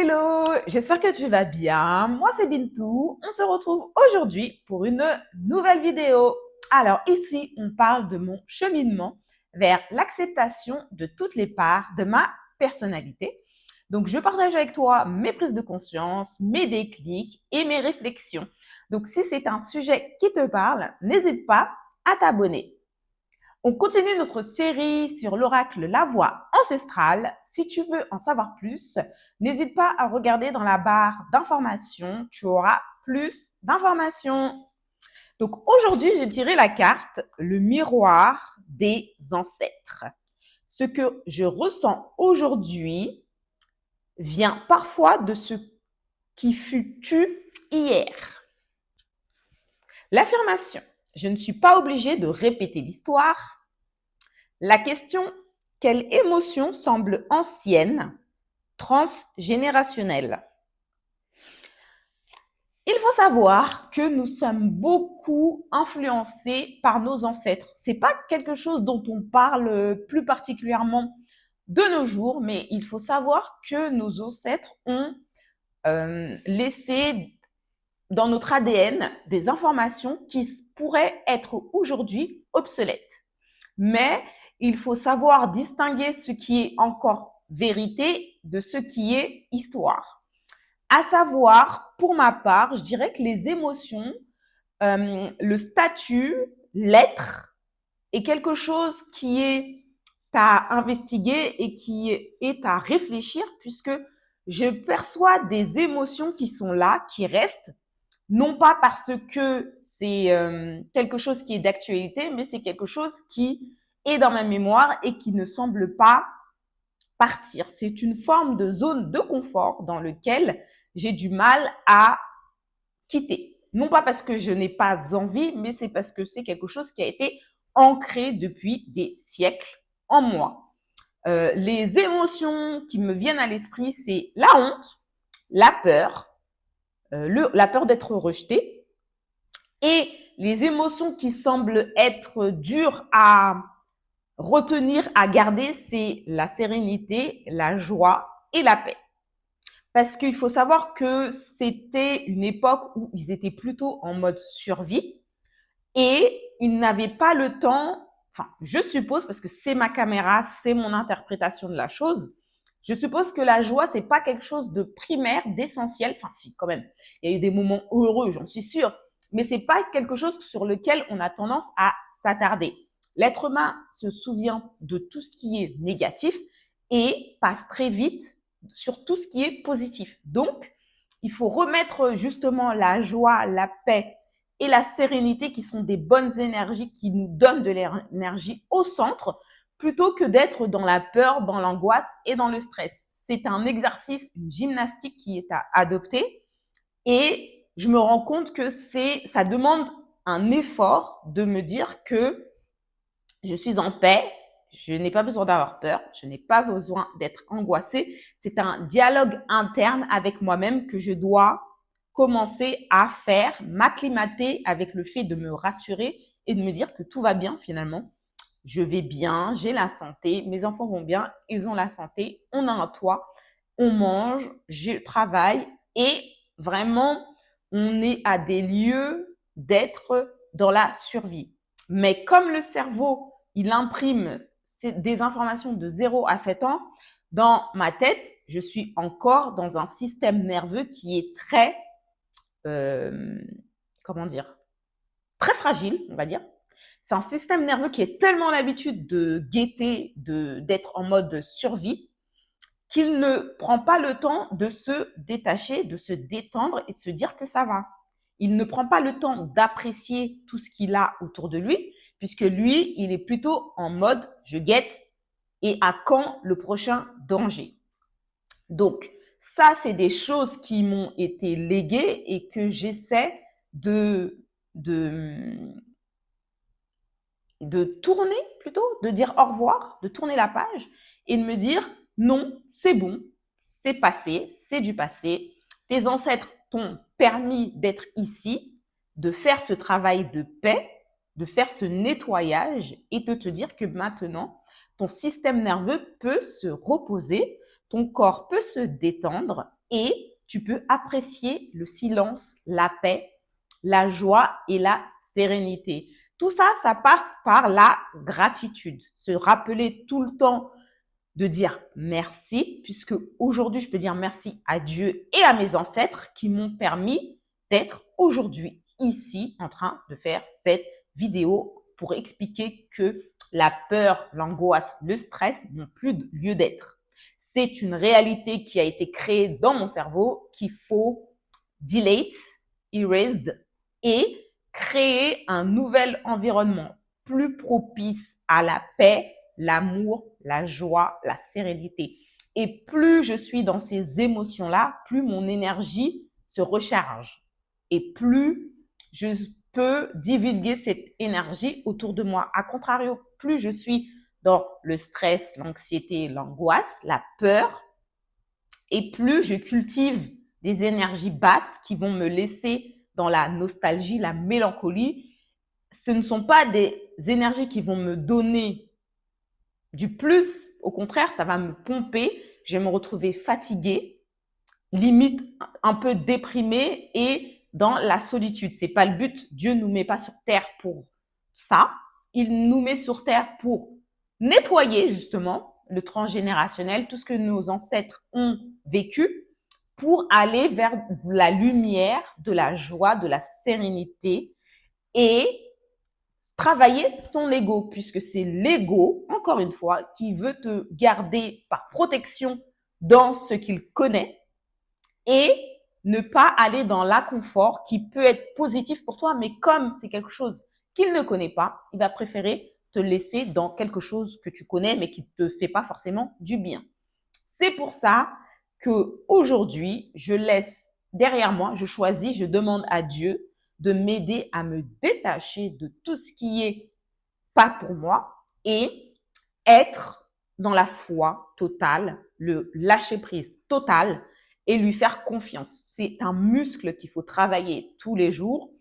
Hello, j'espère que tu vas bien. Moi, c'est Bintou. On se retrouve aujourd'hui pour une nouvelle vidéo. Alors ici, on parle de mon cheminement vers l'acceptation de toutes les parts de ma personnalité. Donc, je partage avec toi mes prises de conscience, mes déclics et mes réflexions. Donc, si c'est un sujet qui te parle, n'hésite pas à t'abonner. On continue notre série sur l'oracle La Voix ancestrale. Si tu veux en savoir plus, n'hésite pas à regarder dans la barre d'informations. Tu auras plus d'informations. Donc aujourd'hui, j'ai tiré la carte le miroir des ancêtres. Ce que je ressens aujourd'hui vient parfois de ce qui fut tu hier. L'affirmation. Je ne suis pas obligée de répéter l'histoire. La question, quelle émotion semble ancienne, transgénérationnelle? Il faut savoir que nous sommes beaucoup influencés par nos ancêtres. C'est pas quelque chose dont on parle plus particulièrement de nos jours, mais il faut savoir que nos ancêtres ont laissé dans notre ADN des informations qui pourraient être aujourd'hui obsolètes. Mais il faut savoir distinguer ce qui est encore vérité de ce qui est histoire. À savoir, pour ma part, je dirais que les émotions, le statut, l'être est quelque chose qui est à investiguer et qui est à réfléchir puisque je perçois des émotions qui sont là, qui restent, non pas parce que c'est quelque chose qui est d'actualité, mais c'est quelque chose qui est dans ma mémoire et qui ne semble pas partir. C'est une forme de zone de confort dans lequel j'ai du mal à quitter. Non pas parce que je n'ai pas envie, mais c'est parce que c'est quelque chose qui a été ancré depuis des siècles en moi. Les émotions qui me viennent à l'esprit, c'est la honte, la peur, la peur d'être rejeté et les émotions qui semblent être dures à retenir, à garder, c'est la sérénité, la joie et la paix. Parce qu'il faut savoir que c'était une époque où ils étaient plutôt en mode survie et ils n'avaient pas le temps, enfin, je suppose, parce que c'est ma caméra, c'est mon interprétation de la chose, je suppose que la joie, c'est pas quelque chose de primaire, d'essentiel. Enfin, si, quand même. Il y a eu des moments heureux, j'en suis sûre. Mais c'est pas quelque chose sur lequel on a tendance à s'attarder. L'être humain se souvient de tout ce qui est négatif et passe très vite sur tout ce qui est positif. Donc, il faut remettre justement la joie, la paix et la sérénité qui sont des bonnes énergies qui nous donnent de l'énergie au centre plutôt que d'être dans la peur, dans l'angoisse et dans le stress. C'est un exercice, une gymnastique qui est à adopter et je me rends compte que ça demande un effort de me dire que je suis en paix, je n'ai pas besoin d'avoir peur, je n'ai pas besoin d'être angoissée. C'est un dialogue interne avec moi-même que je dois commencer à faire, m'acclimater avec le fait de me rassurer et de me dire que tout va bien finalement. Je vais bien, j'ai la santé, mes enfants vont bien, ils ont la santé, on a un toit, on mange, je travaille et vraiment, on est à des lieux d'être dans la survie. Mais comme le cerveau, il imprime des informations de 0 à 7 ans, dans ma tête, je suis encore dans un système nerveux qui est très, comment dire, très fragile, on va dire. C'est un système nerveux qui a tellement l'habitude de guetter, d'être en mode survie, qu'il ne prend pas le temps de se détacher, de se détendre et de se dire que ça va. Il ne prend pas le temps d'apprécier tout ce qu'il a autour de lui, puisque lui, il est plutôt en mode je guette et à quand le prochain danger. Donc, ça, c'est des choses qui m'ont été léguées et que j'essaie de tourner plutôt, de dire au revoir, de tourner la page et de me dire non, c'est bon, c'est passé, c'est du passé. Tes ancêtres t'ont permis d'être ici, de faire ce travail de paix, de faire ce nettoyage et de te dire que maintenant, ton système nerveux peut se reposer, ton corps peut se détendre et tu peux apprécier le silence, la paix, la joie et la sérénité. Tout ça, ça passe par la gratitude. Se rappeler tout le temps de dire merci, puisque aujourd'hui, je peux dire merci à Dieu et à mes ancêtres qui m'ont permis d'être aujourd'hui ici en train de faire cette vidéo pour expliquer que la peur, l'angoisse, le stress n'ont plus de lieu d'être. C'est une réalité qui a été créée dans mon cerveau qu'il faut delete, erased et créer un nouvel environnement plus propice à la paix, l'amour, la joie, la sérénité. Et plus je suis dans ces émotions-là, plus mon énergie se recharge et plus je peux divulguer cette énergie autour de moi. A contrario, plus je suis dans le stress, l'anxiété, l'angoisse, la peur, et plus je cultive des énergies basses qui vont me laisser dans la nostalgie, la mélancolie, ce ne sont pas des énergies qui vont me donner du plus. Au contraire, ça va me pomper. Je vais me retrouver fatiguée, limite un peu déprimée et dans la solitude. C'est pas le but. Dieu nous met pas sur terre pour ça. Il nous met sur terre pour nettoyer justement le transgénérationnel, tout ce que nos ancêtres ont vécu, pour aller vers la lumière, de la joie, de la sérénité et travailler son ego, puisque c'est l'ego, encore une fois, qui veut te garder par protection dans ce qu'il connaît et ne pas aller dans l'inconfort qui peut être positif pour toi, mais comme c'est quelque chose qu'il ne connaît pas, il va préférer te laisser dans quelque chose que tu connais, mais qui ne te fait pas forcément du bien. C'est pour ça que aujourd'hui, je laisse derrière moi, je choisis, je demande à Dieu de m'aider à me détacher de tout ce qui est pas pour moi et être dans la foi totale, le lâcher prise total et lui faire confiance. C'est un muscle qu'il faut travailler tous les jours.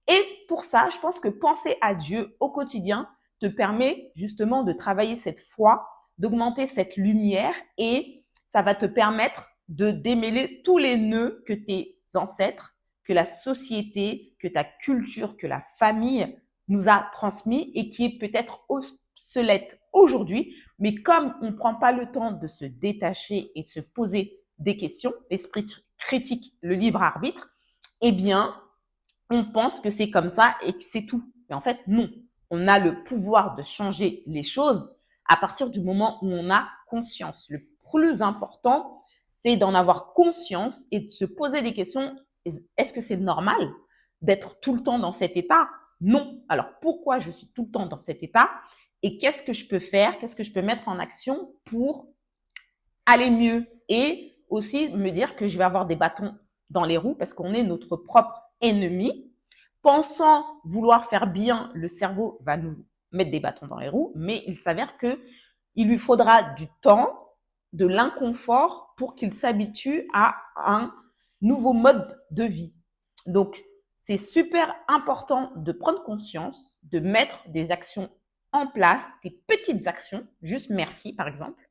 Et pour ça, je pense que penser à Dieu au quotidien te permet justement de travailler cette foi, d'augmenter cette lumière et ça va te permettre de démêler tous les nœuds que tes ancêtres, que la société, que ta culture, que la famille nous a transmis et qui est peut-être obsolète aujourd'hui. Mais comme on ne prend pas le temps de se détacher et de se poser des questions, l'esprit critique, le libre arbitre, eh bien, on pense que c'est comme ça et que c'est tout. Mais en fait, non. On a le pouvoir de changer les choses à partir du moment où on a conscience. Le plus important, c'est d'en avoir conscience et de se poser des questions. Est-ce que c'est normal d'être tout le temps dans cet état? Non. Alors, pourquoi je suis tout le temps dans cet état? Et qu'est-ce que je peux faire? Qu'est-ce que je peux mettre en action pour aller mieux? Et aussi me dire que je vais avoir des bâtons dans les roues parce qu'on est notre propre ennemi. Pensant vouloir faire bien, le cerveau va nous mettre des bâtons dans les roues, mais il s'avère que il lui faudra du temps, de l'inconfort pour qu'il s'habitue à un nouveau mode de vie. Donc, c'est super important de prendre conscience, de mettre des actions en place, des petites actions, juste merci par exemple.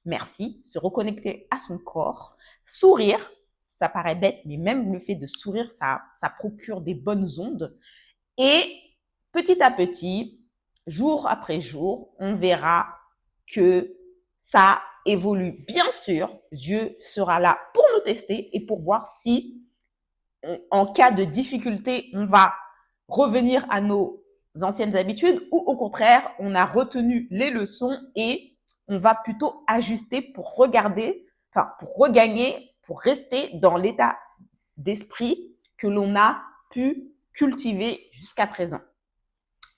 Merci, se reconnecter à son corps, sourire, ça paraît bête, mais même le fait de sourire, ça procure des bonnes ondes. Et petit à petit, jour après jour, on verra que ça évolue. Bien sûr, Dieu sera là pour nous tester et pour voir si, en cas de difficulté, on va revenir à nos anciennes habitudes ou au contraire, on a retenu les leçons et on va plutôt ajuster pour regarder, enfin, pour regagner, pour rester dans l'état d'esprit que l'on a pu cultiver jusqu'à présent.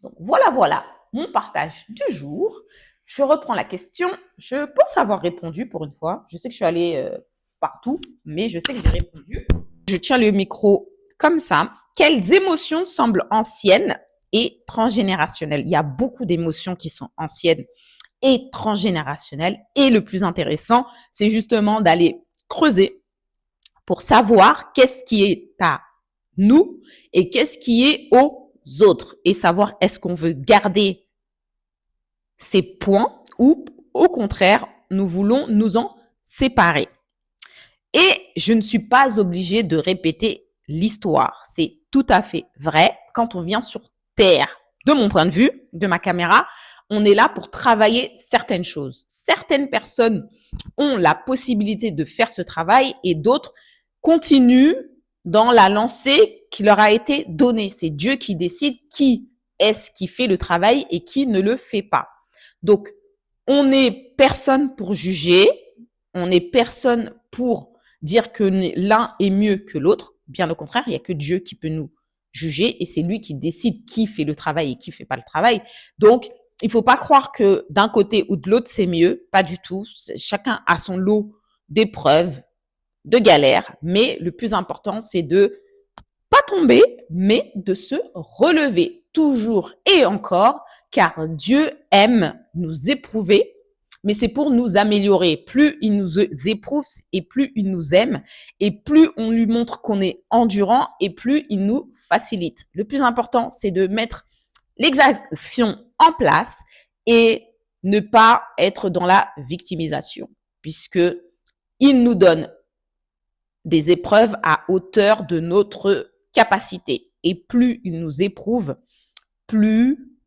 Donc voilà mon partage du jour. Je reprends la question. Je pense avoir répondu pour une fois. Je sais que je suis allée partout, mais je sais que j'ai répondu. Je tiens le micro comme ça. Quelles émotions semblent anciennes et transgénérationnelles? Il y a beaucoup d'émotions qui sont anciennes et transgénérationnelles. Et le plus intéressant, c'est justement d'aller creuser pour savoir qu'est-ce qui est à nous et qu'est-ce qui est aux autres. Et savoir est-ce qu'on veut garder ces points ou au contraire, nous voulons nous en séparer. Et je ne suis pas obligée de répéter l'histoire. C'est tout à fait vrai. Quand on vient sur Terre, de mon point de vue, de ma caméra, on est là pour travailler certaines choses. Certaines personnes ont la possibilité de faire ce travail et d'autres continuent dans la lancée qui leur a été donnée. C'est Dieu qui décide qui est-ce qui fait le travail et qui ne le fait pas. Donc, on n'est personne pour juger, on n'est personne pour dire que l'un est mieux que l'autre. Bien au contraire, il n'y a que Dieu qui peut nous juger et c'est lui qui décide qui fait le travail et qui fait pas le travail. Donc, il faut pas croire que d'un côté ou de l'autre, c'est mieux. Pas du tout. Chacun a son lot d'épreuves, de galères, mais le plus important, c'est de pas tomber, mais de se relever toujours et encore, car Dieu aime nous éprouver, mais c'est pour nous améliorer. Plus il nous éprouve et plus il nous aime, et plus on lui montre qu'on est endurant et plus il nous facilite. Le plus important, c'est de mettre l'exaction en place et ne pas être dans la victimisation, puisque il nous donne des épreuves à hauteur de notre capacité. Et plus il nous éprouve, plus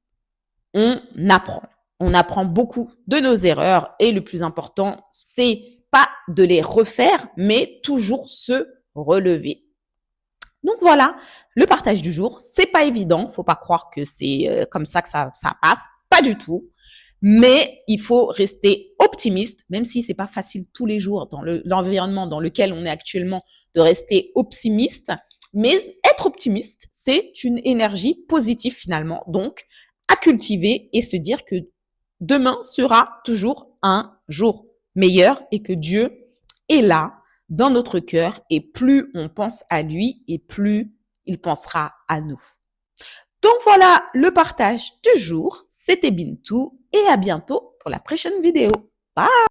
on apprend. On apprend beaucoup de nos erreurs et le plus important, c'est pas de les refaire, mais toujours se relever. Donc voilà, le partage du jour, c'est pas évident. Faut pas croire que c'est comme ça que ça passe. Pas du tout. Mais il faut rester optimiste, même si c'est pas facile tous les jours dans l'environnement dans lequel on est actuellement de rester optimiste. Mais être optimiste, c'est une énergie positive finalement. Donc, à cultiver et se dire que demain sera toujours un jour meilleur et que Dieu est là dans notre cœur et plus on pense à lui et plus il pensera à nous. Donc voilà le partage du jour. C'était Bintou et à bientôt pour la prochaine vidéo. Bye!